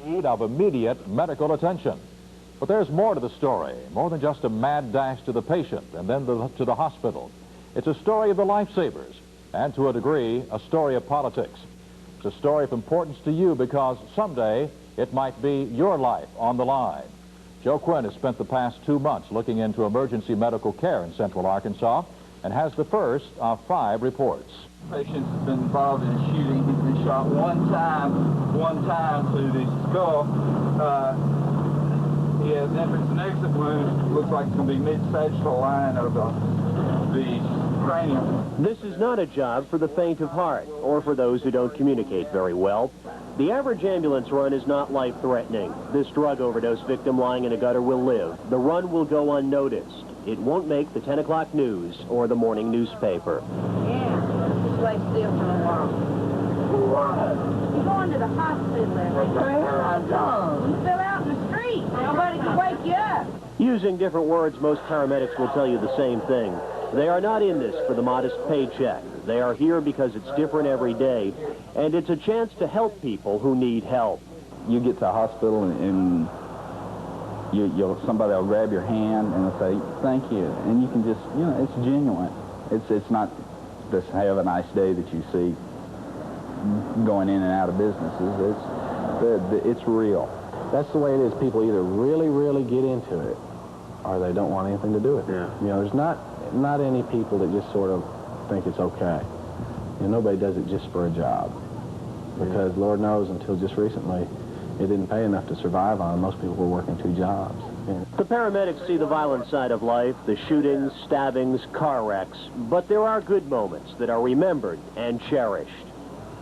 need of immediate medical attention. But there's more to the story, more than just a mad dash to the patient and then to the hospital. It's a story of the lifesavers, and to a degree, a story of politics. It's a story of importance to you because someday it might be your life on the line. Joe Quinn has spent the past 2 months looking into emergency medical care in Central Arkansas and has the first of 5 reports. Patient has been involved in a shooting. He's been shot one time to the skull. He has an entrance and exit wound. Looks like it's going to be mid-sagittal line of the cranium. This is not a job for the faint of heart or for those who don't communicate very well. The average ambulance run is not life-threatening. This drug overdose victim lying in a gutter will live. The run will go unnoticed. It won't make the 10 o'clock news or the morning newspaper. Yeah, just lay still for a while. You're going to the hospital every day. You fell out in the street. Nobody can wake you up. Using different words, most paramedics will tell you the same thing. They are not in this for the modest paycheck. They are here because it's different every day, and it's a chance to help people who need help. You get to a hospital and somebody will grab your hand and they'll say, thank you. And you can just, it's genuine. It's not just have a nice day that you see going in and out of businesses. It's real. That's the way it is. People either really, really get into it or they don't want anything to do with it. Yeah. There's not any people that just sort of think it's okay. Nobody does it just for a job. Because Lord knows, until just recently, it didn't pay enough to survive on. Most people were working 2 jobs. The paramedics see the violent side of life, the shootings, stabbings, car wrecks, but there are good moments that are remembered and cherished.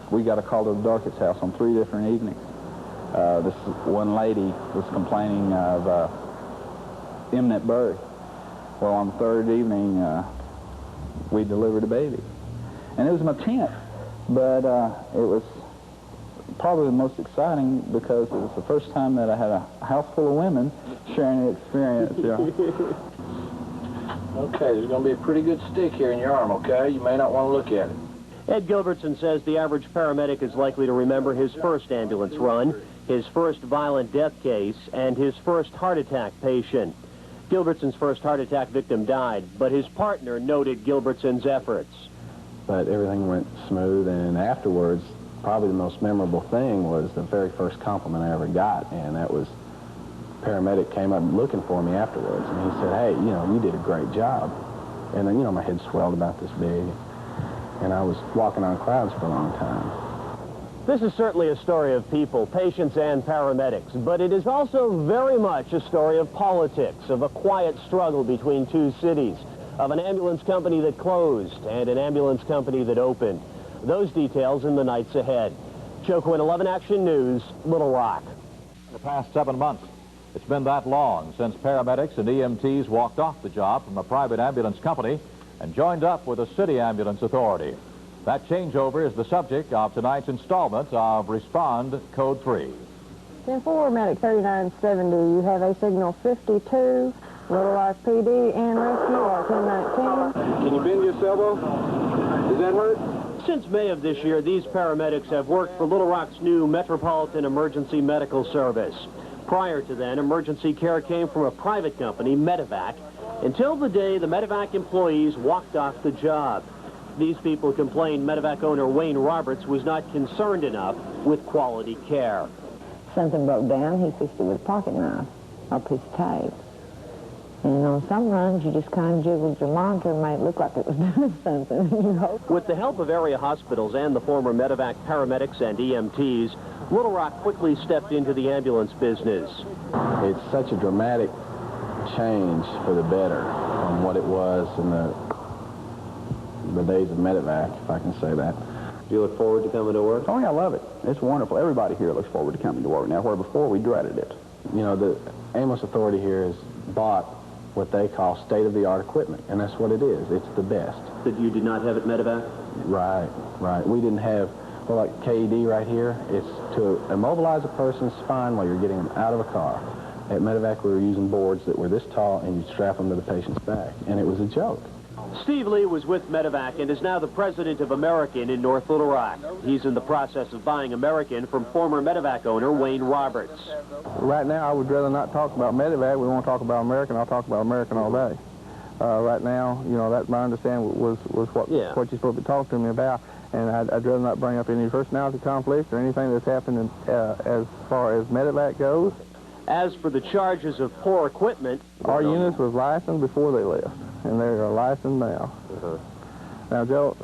We got a call to the Darkett's house on 3 different evenings. This one lady was complaining of imminent birth. Well, on the 3rd evening, we delivered a baby. And it was my 10th, but it was probably the most exciting because it was the first time that I had a house full of women sharing the experience. Okay, there's going to be a pretty good stick here in your arm, okay? You may not want to look at it. Ed Gilbertson says the average paramedic is likely to remember his first ambulance run, his first violent death case, and his first heart attack patient. Gilbertson's first heart attack victim died, but his partner noted Gilbertson's efforts. But everything went smooth, and afterwards, probably the most memorable thing was the very first compliment I ever got, and that was a paramedic came up looking for me afterwards, and he said, hey, you did a great job. And then, my head swelled about this big, and I was walking on clouds for a long time. This is certainly a story of people, patients and paramedics, but it is also very much a story of politics, of a quiet struggle between 2 cities, of an ambulance company that closed and an ambulance company that opened. Those details in the nights ahead. Joe Quinn, 11 Action News, Little Rock. For the past 7 months, it's been that long since paramedics and EMTs walked off the job from a private ambulance company and joined up with a city ambulance authority. That changeover is the subject of tonight's installment of Respond Code 3. 10-4, Medic 3970. You have a signal 52, Little Rock PD, and rescue R1019. Can you bend your elbow? Does that hurt? Since May of this year, these paramedics have worked for Little Rock's new Metropolitan Emergency Medical Service. Prior to then, emergency care came from a private company, Medevac, until the day the Medevac employees walked off the job. These people complained Medevac owner Wayne Roberts was not concerned enough with quality care. Something broke down, he fixed it with a pocket knife or a piece of tape. And on some runs, you just kind of jiggled your monitor and made it look like it was doing something. With the help of area hospitals and the former Medevac paramedics and EMTs, Little Rock quickly stepped into the ambulance business. It's such a dramatic change for the better from what it was in the days of Medevac, if I can say that. Do you look forward to coming to work? Oh, yeah, I love it. It's wonderful. Everybody here looks forward to coming to work now, where before we dreaded it. The ambulance authority here has bought what they call state-of-the-art equipment, and that's what it is. It's the best. That you did not have at Medevac? Right. We didn't have, like KD right here, it's to immobilize a person's spine while you're getting them out of a car. At Medevac, we were using boards that were this tall, and you'd strap them to the patient's back, and it was a joke. Steve Lee was with Medevac and is now the president of American in North Little Rock. He's in the process of buying American from former Medevac owner Wayne Roberts. Right now, I would rather not talk about Medevac. We want to talk about American. I'll talk about American all day. Right now, you know, that's my understanding was what you're supposed to be talking to me about, and I'd rather not bring up any personality conflicts or anything that's happened as far as Medevac goes. As for the charges of poor equipment... Our units was licensed before they left, and they are licensed now. Now, Joe,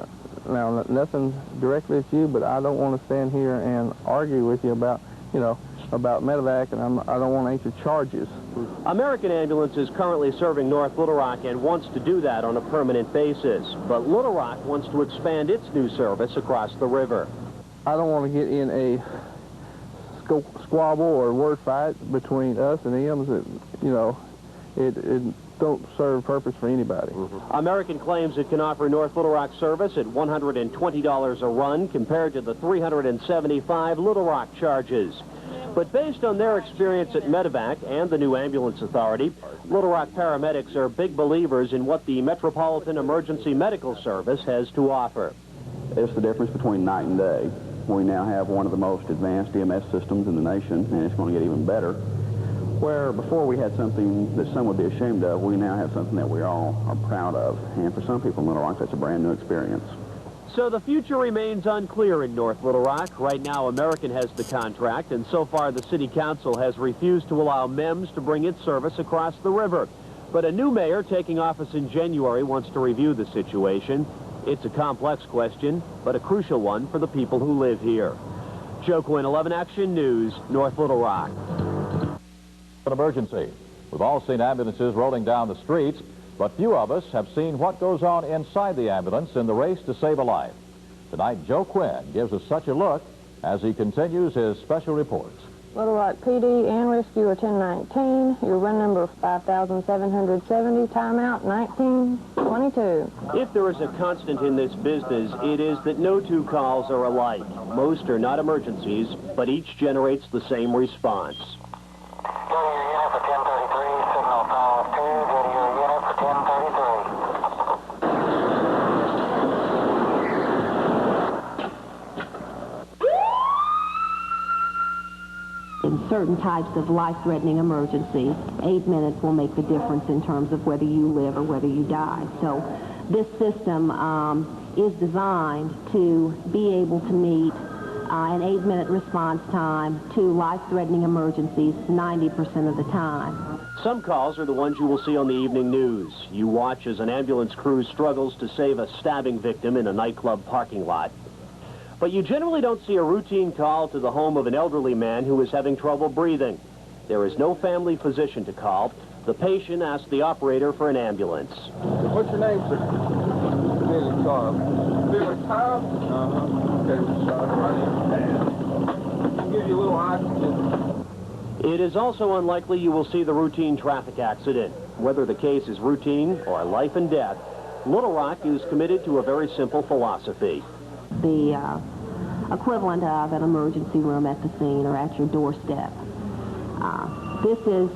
nothing directly at you, but I don't want to stand here and argue with you about, you know, about Medevac, and I don't want to answer charges. American Ambulance is currently serving North Little Rock and wants to do that on a permanent basis. But Little Rock wants to expand its new service across the river. I don't want to get in a squabble or word fight between us and EMS that, you know, it don't serve a purpose for anybody. American claims it can offer North Little Rock service at $120 a run compared to the $375 Little Rock charges. But based on their experience at Medevac and the new ambulance authority, Little Rock paramedics are big believers in what the Metropolitan Emergency Medical Service has to offer. It's the difference between night and day. We now have one of the most advanced EMS systems in the nation, and it's going to get even better. Where before we had something that some would be ashamed of, we now have something that we all are proud of. And for some people in Little Rock, that's a brand new experience. So the future remains unclear in North Little Rock. Right now, American has the contract, and so far the City Council has refused to allow MEMS to bring its service across the river. But a new mayor taking office in January wants to review the situation. It's a complex question, but a crucial one for the people who live here. Joe Quinn, 11 Action News, North Little Rock. An emergency. We've all seen ambulances rolling down the streets, but few of us have seen what goes on inside the ambulance in the race to save a life. Tonight, Joe Quinn gives us such a look as he continues his special reports. Little Rock PD and Rescue are 1019. Your run number 5,770. Timeout 1922. If there is a constant in this business, it is that no two calls are alike. Most are not emergencies, but each generates the same response. Go to your unit for 1033, signal 5-2. Go to your unit for 1033. In certain types of life-threatening emergencies, 8 minutes will make the difference in terms of whether you live or whether you die. So this system is designed to be able to meet an 8-minute response time to life-threatening emergencies 90% of the time. Some calls are the ones you will see on the evening news. You watch as an ambulance crew struggles to save a stabbing victim in a nightclub parking lot. But you generally don't see a routine call to the home of an elderly man who is having trouble breathing. There is no family physician to call. The patient asks the operator for an ambulance. What's your name, sir? Billy Cobb. Billy Cobb? Okay, I'll give you a little oxygen. It is also unlikely you will see the routine traffic accident. Whether the case is routine or life and death, Little Rock is committed to a very simple philosophy. The equivalent of an emergency room at the scene or at your doorstep. This is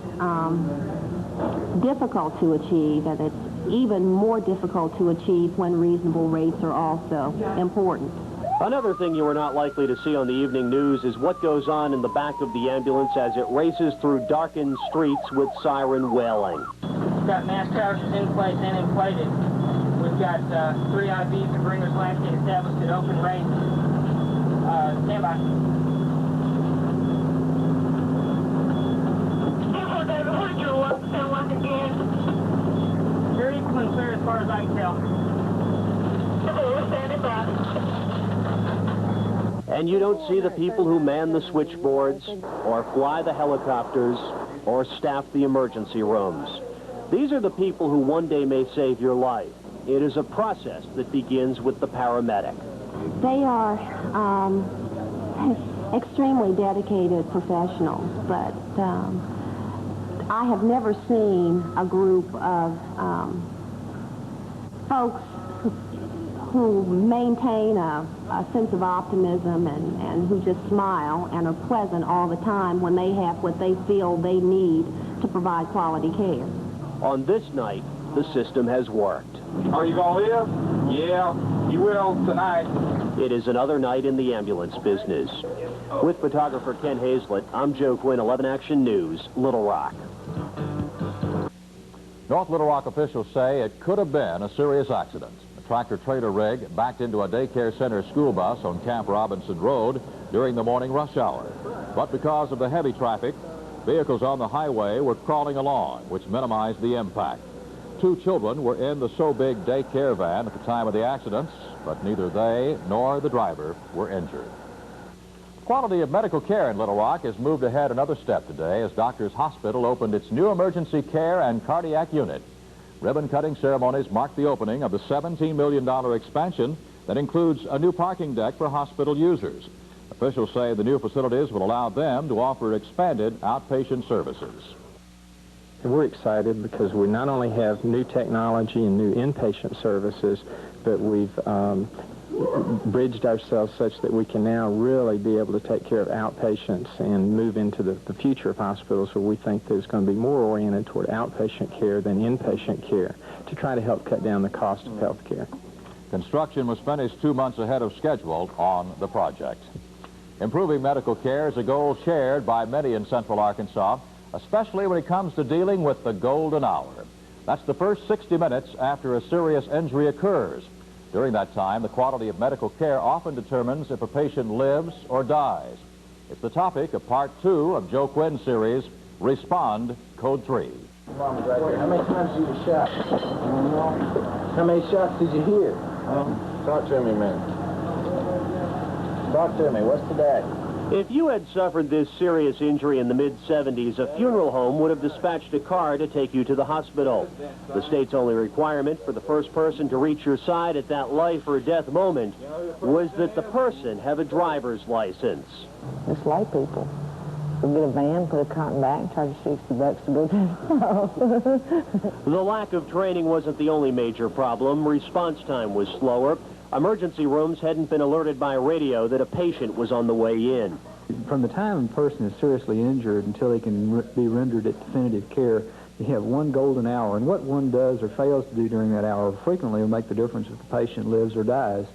difficult to achieve, and it's even more difficult to achieve when reasonable rates are also important. Another thing you are not likely to see on the evening news is what goes on in the back of the ambulance as it races through darkened streets with siren wailing. We've got mass couches in place and inflated. We've got 3 IVs and bringers blanket established at open range. Stand by. Very equal and clear as far as I can tell. We're standing by. And you don't see the people who man the switchboards, or fly the helicopters, or staff the emergency rooms. These are the people who one day may save your life. It is a process that begins with the paramedic. They are extremely dedicated professionals, but I have never seen a group of folks who maintain a sense of optimism and who just smile and are pleasant all the time when they have what they feel they need to provide quality care. On this night, the system has worked. Are you going to live? Yeah, you will tonight. It is another night in the ambulance business. With photographer Ken Hazlett, I'm Joe Quinn, 11 Action News, Little Rock. North Little Rock officials say it could have been a serious accident. A tractor-trailer rig backed into a daycare center school bus on Camp Robinson Road during the morning rush hour. But because of the heavy traffic, vehicles on the highway were crawling along, which minimized the impact. 2 children were in the So Big daycare van at the time of the accidents, but neither they nor the driver were injured. Quality of medical care in Little Rock has moved ahead another step today as Doctors Hospital opened its new emergency care and cardiac unit. Ribbon-cutting ceremonies marked the opening of the $17 million expansion that includes a new parking deck for hospital users. Officials say the new facilities will allow them to offer expanded outpatient services. We're excited because we not only have new technology and new inpatient services, but we've bridged ourselves such that we can now really be able to take care of outpatients and move into the future of hospitals where we think there's going to be more oriented toward outpatient care than inpatient care to try to help cut down the cost of health care. Construction was finished 2 months ahead of schedule on the project. Improving medical care is a goal shared by many in Central Arkansas, especially when it comes to dealing with the golden hour. That's the first 60 minutes after a serious injury occurs. During that time, the quality of medical care often determines if a patient lives or dies. It's the topic of Part 2 of Joe Quinn's series, Respond, Code 3. How many times did you get shot? How many shots did you hear? Talk to me, man. Talk to me. What's today? If you had suffered this serious injury in the mid-70s, a funeral home would have dispatched a car to take you to the hospital. The state's only requirement for the first person to reach your side at that life or death moment was that the person have a driver's license. Just like people. We'll get a van, put a cotton back, and charge you $60 to go to the house. The lack of training wasn't the only major problem. Response time was slower. Emergency rooms hadn't been alerted by radio that a patient was on the way in. From the time a person is seriously injured until they can be rendered at definitive care, you have one golden hour, and what one does or fails to do during that hour frequently will make the difference if the patient lives or dies.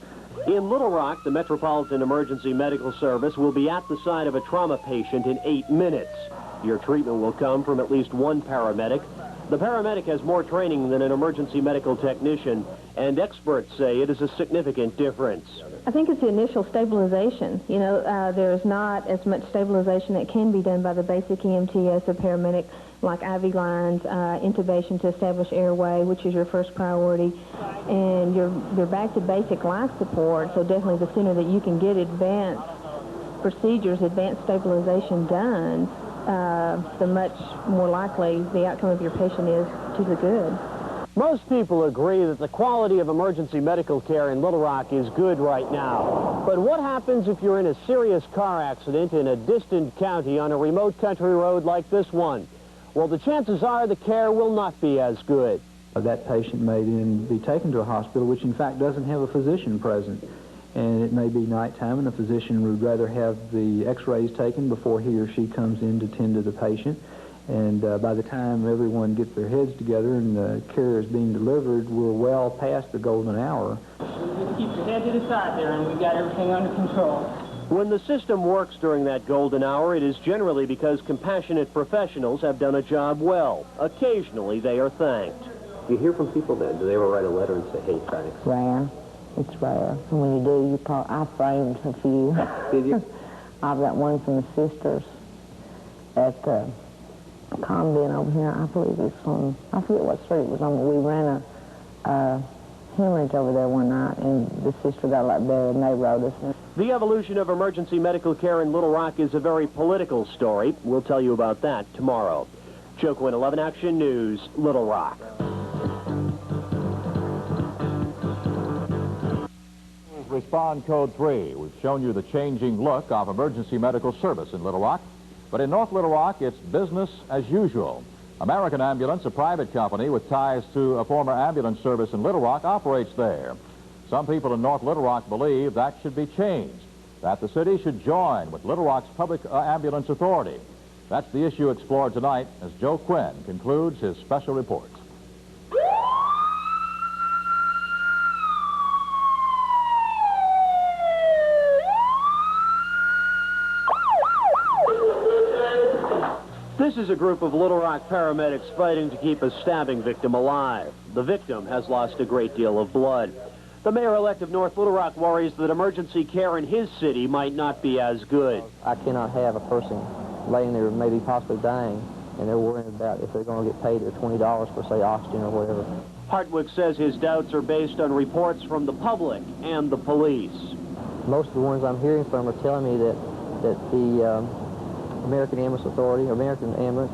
In Little Rock, the Metropolitan Emergency Medical Service will be at the side of a trauma patient in 8 minutes. Your treatment will come from at least one paramedic. The paramedic has more training than an emergency medical technician, and experts say it is a significant difference. I think it's the initial stabilization. You know, there's not as much stabilization that can be done by the basic EMTs, a paramedic, like IV lines, intubation to establish airway, which is your first priority, and you're back to basic life support, so definitely the sooner that you can get advanced procedures, advanced stabilization done, the much more likely the outcome of your patient is to the good. Most people agree that the quality of emergency medical care in Little Rock is good right now. But what happens if you're in a serious car accident in a distant county on a remote country road like this one? Well, the chances are the care will not be as good. That patient may then be taken to a hospital which in fact doesn't have a physician present. And it may be nighttime and the physician would rather have the x-rays taken before he or she comes in to tend to the patient. And by the time everyone gets their heads together and the care is being delivered, we're well past the golden hour. Just keep your head to the side there, and we've got everything under control. When the system works during that golden hour, it is generally because compassionate professionals have done a job well. Occasionally, they are thanked. You hear from people then? Do they ever write a letter and say, hey, thanks? Rare. It's rare. And when you do, you probably, I framed a few. Did you? I've got one from the sisters at the convent over here. I believe it's on, I forget what street it was on, but we ran a hemorrhage over there one night, and the sister got like buried, and they wrote us. The evolution of emergency medical care in Little Rock is a very political story. We'll tell you about that tomorrow. Joe Quinn, 11 Action News, Little Rock. Respond Code 3. We've shown you the changing look of emergency medical service in Little Rock. But in North Little Rock, it's business as usual. American Ambulance, a private company with ties to a former ambulance service in Little Rock, operates there. Some people in North Little Rock believe that should be changed, that the city should join with Little Rock's Public Ambulance Authority. That's the issue explored tonight as Joe Quinn concludes his special report. This is a group of Little Rock paramedics fighting to keep a stabbing victim alive. The victim has lost a great deal of blood. The mayor-elect of North Little Rock worries that emergency care in his city might not be as good. I cannot have a person laying there maybe possibly dying, and they're worrying about if they're going to get paid their $20 for, say, oxygen or whatever. Hartwick says his doubts are based on reports from the public and the police. Most of the ones I'm hearing from are telling me that the American Ambulance Authority, American Ambulance,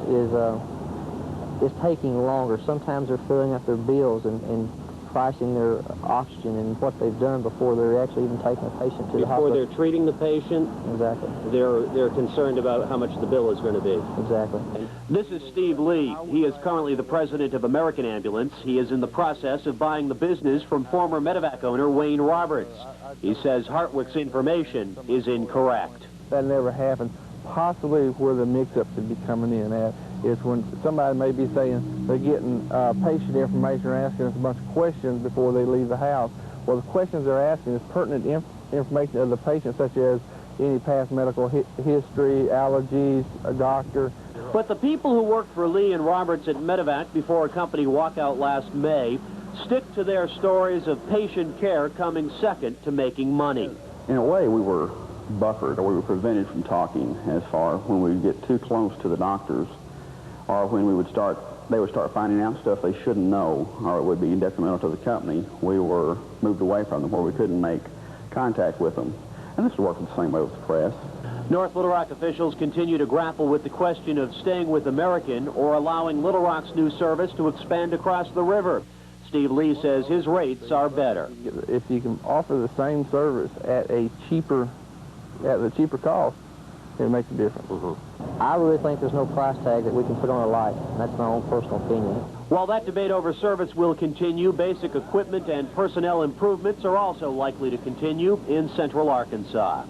is taking longer. Sometimes they're filling up their bills and pricing their oxygen and what they've done before they're actually even taking the patient to the hospital. Before they're treating the patient? Exactly. They're concerned about how much the bill is going to be. Exactly. This is Steve Lee. He is currently the president of American Ambulance. He is in the process of buying the business from former Medevac owner Wayne Roberts. He says Hartwick's information is incorrect. That never happened. Possibly where the mix-up could be coming in at is when somebody may be saying they're getting patient information or asking us a bunch of questions before they leave the house. Well, the questions they're asking is pertinent information of the patient, such as any past medical history, allergies, a doctor. But the people who worked for Lee and Roberts at Medevac before a company walkout last May stick to their stories of patient care coming second to making money. In a way, we were buffered, or we were prevented from talking as far when we would get too close to the doctors, or when they would start finding out stuff they shouldn't know, or it would be detrimental to the company. We were moved away from them where we couldn't make contact with them. And this is working the same way with the press. North Little Rock officials continue to grapple with the question of staying with American or allowing Little Rock's new service to expand across the river. Steve Lee says his rates are better. If you can offer the same service at the cheaper cost, it makes a difference. I really think there's no price tag that we can put on a life. That's my own personal opinion. While that debate over service will continue, basic equipment and personnel improvements are also likely to continue in central Arkansas.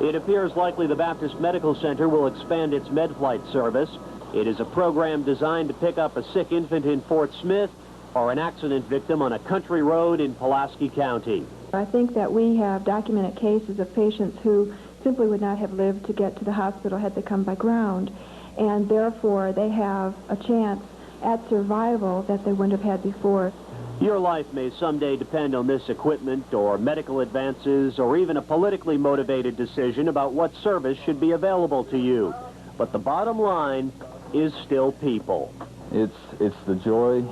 It appears likely the Baptist Medical Center will expand its med-flight service. It is a program designed to pick up a sick infant in Fort Smith or an accident victim on a country road in Pulaski County. I think that we have documented cases of patients who simply would not have lived to get to the hospital had they come by ground, and therefore they have a chance at survival that they wouldn't have had before. Your life may someday depend on this equipment or medical advances or even a politically motivated decision about what service should be available to you. But the bottom line is still people. It's the joy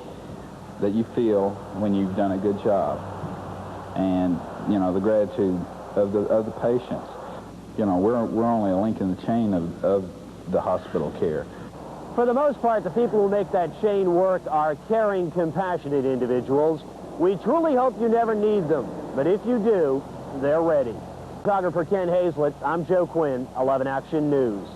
that you feel when you've done a good job, and you know, the gratitude of the patients. You know, we're only a link in the chain of the hospital care. For the most part, the people who make that chain work are caring, compassionate individuals. We truly hope you never need them, but if you do, they're ready. Photographer Ken Hazlett, I'm Joe Quinn, 11 Action News.